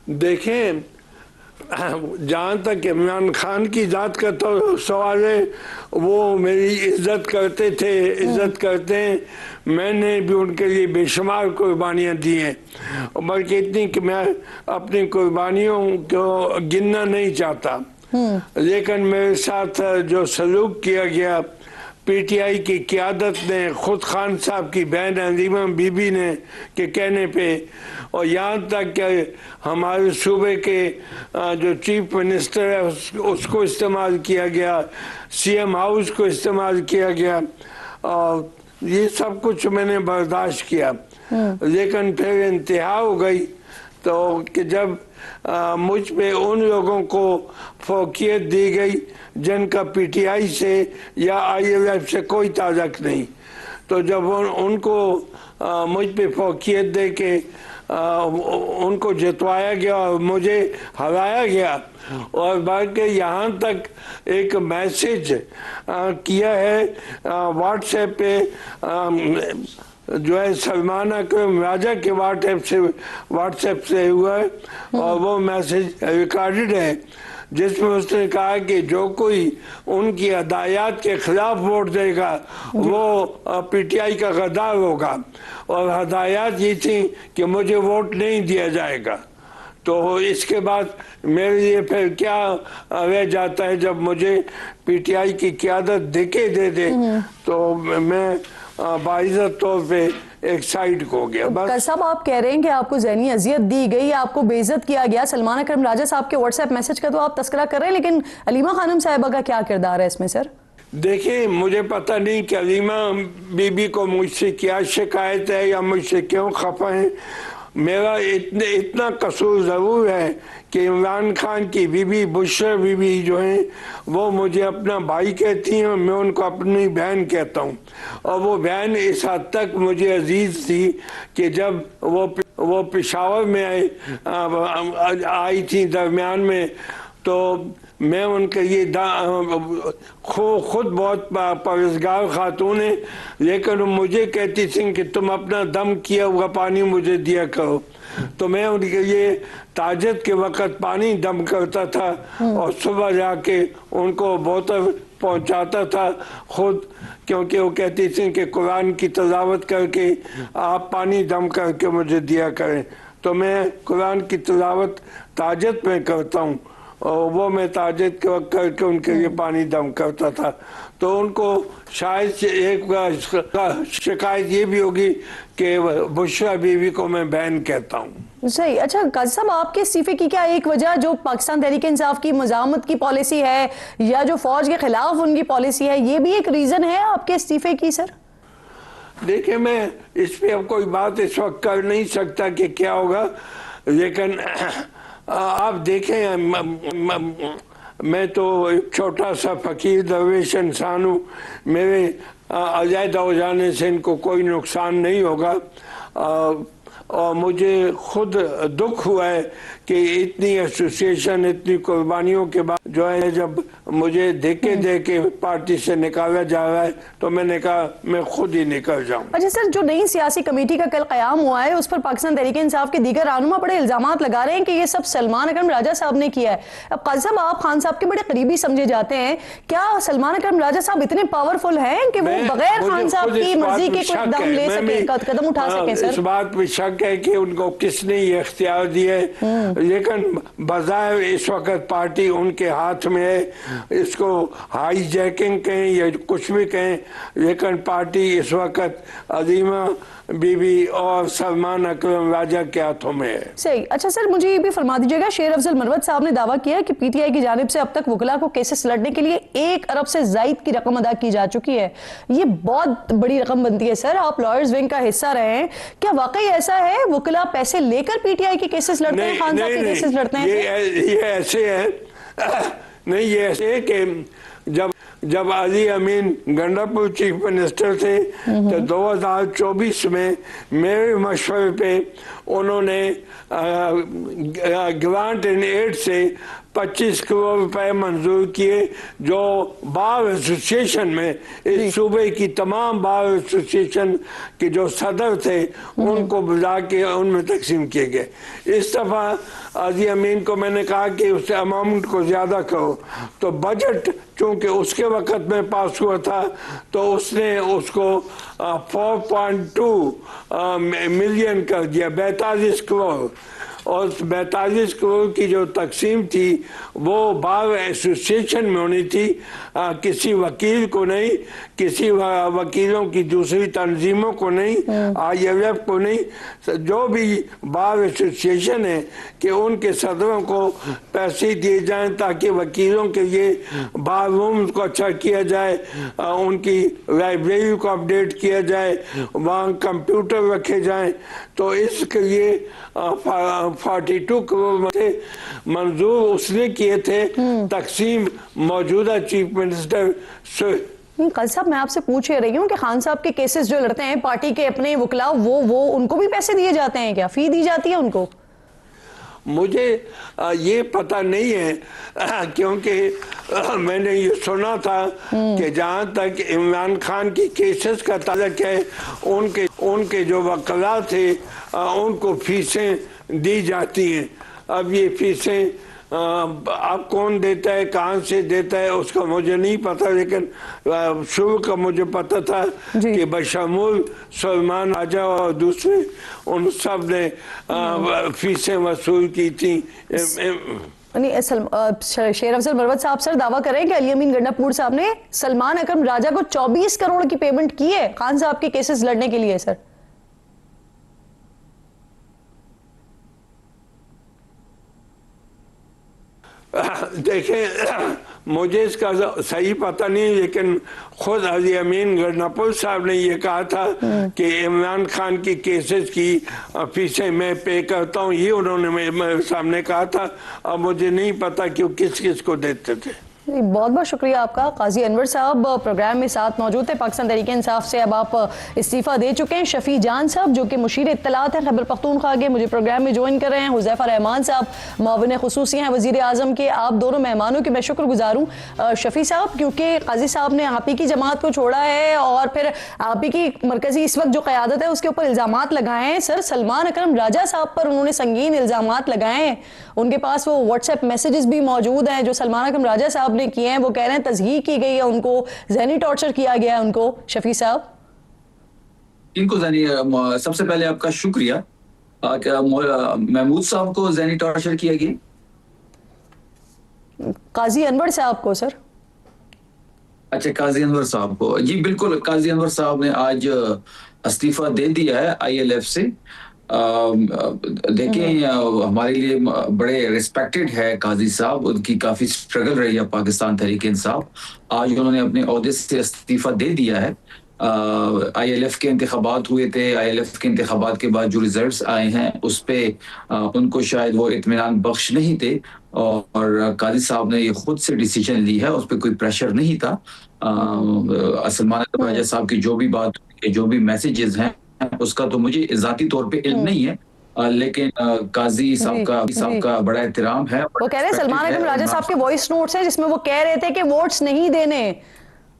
देखें, जहाँ तक इमरान खान की जात का तो सवाल है, वो मेरी इज्जत करते थे, इज्जत करते हैं। मैंने भी उनके लिए बेशुमार कुर्बानियाँ दी हैं, बल्कि इतनी कि मैं अपनी कुर्बानियों को गिनना नहीं चाहता। लेकिन मेरे साथ जो सलूक किया गया पीटीआई की क़यादत ने, खुद खान साहब की बहन अलीमा बीबी ने के कहने पे, और यहाँ तक कि हमारे सूबे के जो चीफ मिनिस्टर है उसको इस्तेमाल किया गया, सीएम हाउस को इस्तेमाल किया गया, और ये सब कुछ मैंने बर्दाश्त किया। लेकिन फिर इंतहा हो गई तो कि जब मुझ पे उन लोगों को फौकियत दी गई जिनका पीटीआई से या आईएलएफ से कोई ताल्लुक नहीं, तो जब उनको मुझ पे फौकियत दे के उनको जितवाया गया और मुझे हराया गया, और बल्कि यहाँ तक एक मैसेज किया है व्हाट्सएप पे, जो है सलमान अकरम राजा के व्हाट्सएप से हुआ है, और वो मैसेज रिकॉर्डेड है जिसमें उसने कहा कि जो कोई उनकी हदायत के खिलाफ वोट देगा वो पीटीआई का गद्दार होगा, और हदायत ये थी कि मुझे वोट नहीं दिया जाएगा। तो इसके बाद मेरे लिए फिर क्या रह जाता है, जब मुझे पीटीआई की क़यादत देके दे दे तो मैं बाइज़्ज़त तौर पे एक साइड को गया। बस साहब, आप कह रहे हैं कि आपको ज़हनी अजियत दी गई, आपको बेइज्जत किया गया। सलमान अकरम राजा साहब के व्हाट्सएप मैसेज का तो आप तस्करा कर रहे हैं, लेकिन अलीमा खानम साहिबा का क्या किरदार है इसमें सर? देखिए, मुझे पता नहीं कि अलीमा बीबी को मुझसे क्या शिकायत है या मुझसे क्यों खफा है। मेरा इतना कसूर ज़रूर है कि इमरान खान की बीबी बुशरा बीबी जो हैं वो मुझे अपना भाई कहती हैं, मैं उनको अपनी बहन कहता हूँ, और वो बहन इस हद तक मुझे अजीज़ थी कि जब वो पेशावर में आई थी दरमियान में, तो मैं उनके ये खुद बहुत परहेज़गार खातून है, लेकिन मुझे कहती थी कि तुम अपना दम किया हुआ पानी मुझे दिया करो, तो मैं उनके लिए ताजत के वक़्त पानी दम करता था और सुबह जाके उनको बोतल पहुंचाता था खुद, क्योंकि वो कहती थी कि कुरान की तिलावत करके आप पानी दम करके मुझे दिया करें। तो मैं कुरान की तिलावत ताजत में करता हूँ, और वो मैं ताजत के वक्त करके उनके लिए पानी दम करता था। तो उनको शायद से एक शिकायत ये भी होगी कि बुशरा बीवी को मैं बहन कहता हूँ। सही। अच्छा काजी साहब, आपके इस्तीफे की क्या एक वजह जो पाकिस्तान तहरीक इंसाफ की मज़ामत की पॉलिसी है या जो फौज के खिलाफ उनकी पॉलिसी है, ये भी एक रीज़न है आपके इस्तीफे की सर? देखिए, मैं इस पर अब कोई बात इस वक्त कर नहीं सकता कि क्या होगा, लेकिन आप देखें, मैं तो एक छोटा सा फकीर दरवेश इंसान हूँ, मेरे अलहदा हो जाने से इनको कोई नुकसान नहीं होगा, और मुझे खुद दुख हुआ है कि इतनी एसोसिएशन, इतनी कुर्बानियों के बाद जो है जब मुझे देके पार्टी से निकाला जा रहा है, तो मैंने कहा मैं खुद ही निकल जाऊं। अच्छा सर, जो नई सियासी कमेटी का कल क़याम हुआ है उस पर पाकिस्तान तहरीक इंसाफ के दीगर रहनुमा बड़े इल्जामात लगा रहे हैं कि ये सब सलमान अकरम राजा साहब ने किया है। अब काजी साहब, आप खान साहब के बड़े करीबी समझे जाते हैं, क्या सलमान अकरम राजा साहब इतने पावरफुल हैं कि वो बगैर खान साहब की मर्जी के कुछ कदम उठा सके? सर, इस बात में शक है कि उनको किसने ये इख्तियार दिया है, लेकिन बज़ाहिर इस वक्त पार्टी उनके हाथ में है। इसको हाईजैकिंग कहें या कुछ भी कहें, लेकिन पार्टी इस वक्त अलीमा बीबी और सलमान अकरम राजा के हाथों में है। सही। अच्छा सर, मुझे ये भी फरमा दीजिएगा, शेर अफजल मरवत साहब ने दावा किया कि पीटीआई की जानिब से अब तक वकला को केसेस लड़ने के लिए 1 अरब से ज़ायद की रकम अदा की जा चुकी है। ये बहुत बड़ी रकम बनती है सर, आप लॉयर्स विंग का हिस्सा रहे हैं, क्या वाकई ऐसा है वकला पैसे लेकर पीटीआई के केसेस लड़ते हैं, खान साहब के केसेस लड़ते हैं? ये ऐसे है नहीं, ये ऐसे है कि जब जब अली अमीन गंडापुर चीफ मिनिस्टर थे तो 2024 में मेरे मशवरे पे उन्होंने ग्रांट एंड एड से 25 करोड़ रुपए मंजूर किए, जो बार एसोसिएशन में इस सूबे की तमाम बार एसोसिएशन के जो सदर थे उनको बुला के उनमें तकसीम किए गए। इस दफ़ा अली अमीन को मैंने कहा कि उस अमाउंट को ज़्यादा करो, तो बजट चूँकि उसके वक़्त में पास हुआ था तो उसने उसको 4.2 मिलियन कर दिया, 42 करोड़। और 42 करोड़ की जो तकसीम थी वो बार एसोसिएशन में होनी थी, किसी वकील को नहीं, किसी वकीलों की दूसरी तंजीमों को नहीं, ILF को नहीं, जो भी बार एसोसिएशन है कि उनके सदरों को पैसे दिए जाएं ताकि वकीलों के लिए बार रूम्स को अच्छा किया जाए, उनकी लाइब्रेरी को अपडेट किया जाए, वहाँ कंप्यूटर रखे जाएं। तो इसके लिए 42 करोड़ में से मंजूर उसने किए थे, तकसीम मौजूदा चीफ मिनिस्टर काजी साहब, मैं आपसे पूछ रही हूँ कि खान साहब के केसेस जो लड़ते हैं पार्टी के अपने वकला, वो उनको भी पैसे दिए जाते हैं क्या, फी दी जाती है उनको? मुझे ये पता नहीं है, क्योंकि मैंने ये सुना था कि जहाँ तक इमरान खान की केसेस का ताल्लुक है उनके जो वकला थे उनको फीसें दी जाती हैं। अब ये फीसें अब कौन देता है, कहाँ से देता है, उसका मुझे नहीं पता, लेकिन शुरू का मुझे पता था कि बशमूल सलमान राजा और दूसरे उन सब ने फीसें वसूल की थी। शेर अफजल मरवत साहब सर दावा करें कि अली अमीन गंडापुर साहब ने सलमान अकरम राजा को 24 करोड़ की पेमेंट की है खान साहब के केसेस लड़ने के लिए। सर देखें, मुझे इसका सही पता नहीं, लेकिन खुद अली अमीन गंडापुर साहब ने ये कहा था कि इमरान खान की केसेस की फीसें मैं पे करता हूँ, ये उन्होंने मेरे सामने कहा था। अब मुझे नहीं पता कि वो किस किस को देते थे। बहुत बहुत शुक्रिया आपका। काजी अनवर साहब प्रोग्राम में साथ मौजूद थे। पाकिस्तान तहरीक इंसाफ से अब आप इस्तीफ़ा दे चुके हैं। शफी जान साहब जो कि मुशीर इत्तलात हैं खैबर पख्तूनख्वा के, मुझे प्रोग्राम में ज्वाइन कर रहे हैं। हुज़ैफ़ा रहमान साहब मुआविन खुसूसी हैं वज़ीर आज़म के। आप दोनों मेहमानों के मैं शुक्रगुजार हूँ। शफी साहब, क्योंकि काजी साहब ने आप ही की जमात को छोड़ा है और फिर आप ही की मरकज़ी इस वक्त जो क़यादत है उसके ऊपर इल्ज़ामात लगाए हैं। सर सलमान अकरम राजा साहब पर उन्होंने संगीन इल्ज़ामात लगाए हैं। उनके पास वो व्हाट्सएप मैसेजेस भी मौजूद हैं जो सलमान अकरम राजा साहब ने किए हैं। वो कह रहे हैं तज़हीक की गई है, उनको ज़हनी टॉर्चर किया गया है उनको। शफी साहब, इनको सबसे पहले आपका शुक्रिया। महमूद साहब को ज़हनी टॉर्चर किया गया? काजी अनवर साहब को सर। अच्छा, काजी अनवर साहब को, जी बिल्कुल। काजी अनवर साहब ने आज इस्तीफा दे दिया है ILF से। देखें, हमारे लिए बड़े रिस्पेक्टेड है काजी साहब, उनकी काफी स्ट्रगल रही है पाकिस्तान तहरीक इंसाफ। आज उन्होंने अपने ओहदे से इस्तीफा दे दिया है। ILF के इंतखाबात हुए थे, ILF के इंतखाबात के बाद जो रिजल्ट्स आए हैं उस पे उनको शायद वो इत्मीनान बख्श नहीं थे और काजी साहब ने ये खुद से डिसीजन ली है, उस पर कोई प्रेशर नहीं था। सलमान अकरम राजा साहब की जो भी बात, जो भी मैसेजेस हैं उसका तो मुझे ज़ाती तौर पे इल्म नहीं है, लेकिन काजी साहब का बड़ा एहतराम है। वो कह रहे हैं सलमान अकरम राजा साहब के वॉइस नोट्स हैं जिसमें वो कह रहे थे कि वोट्स नहीं देने,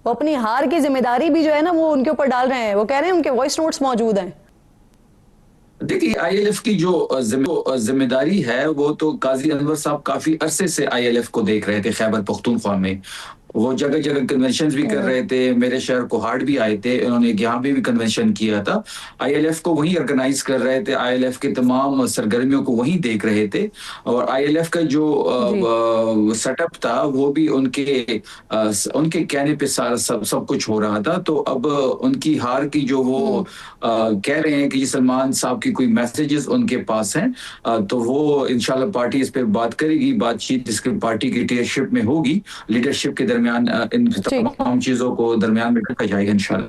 वो अपनी हार की जिम्मेदारी भी जो है ना वो उनके ऊपर डाल रहे हैं। वो कह रहे हैं उनके वॉइस नोट्स मौजूद हैं। देखिए, ILF की जो जिम्मेदारी है वो तो काजी अनवर साहब काफी अरसे से ILF को देख रहे थे खैबर पख्तूनख्वा में। वो जगह जगह कन्वेंशन भी कर रहे थे, मेरे शहर कोहाड़ भी आए थे, उन्होंने यहाँ भी कन्वेंशन किया था। ILF को वहीं ऑर्गेनाइज कर रहे थे, ILF के तमाम सरगर्मियों को वहीं देख रहे थे और ILF का जो सेटअप था वो भी उनके कहने पे सारा सब कुछ हो रहा था। तो अब उनकी हार की जो वो कह रहे हैं कि सलमान साहब की कोई मैसेजेस उनके पास हैं, तो वो इंशाल्लाह पार्टी इस पर बात करेगी, बातचीत इसके पार्टी की लीडरशिप में होगी, लीडरशिप के दरमियान इन तमाम चीजों को दरमियान में रखा जाएगा इंशाल्लाह।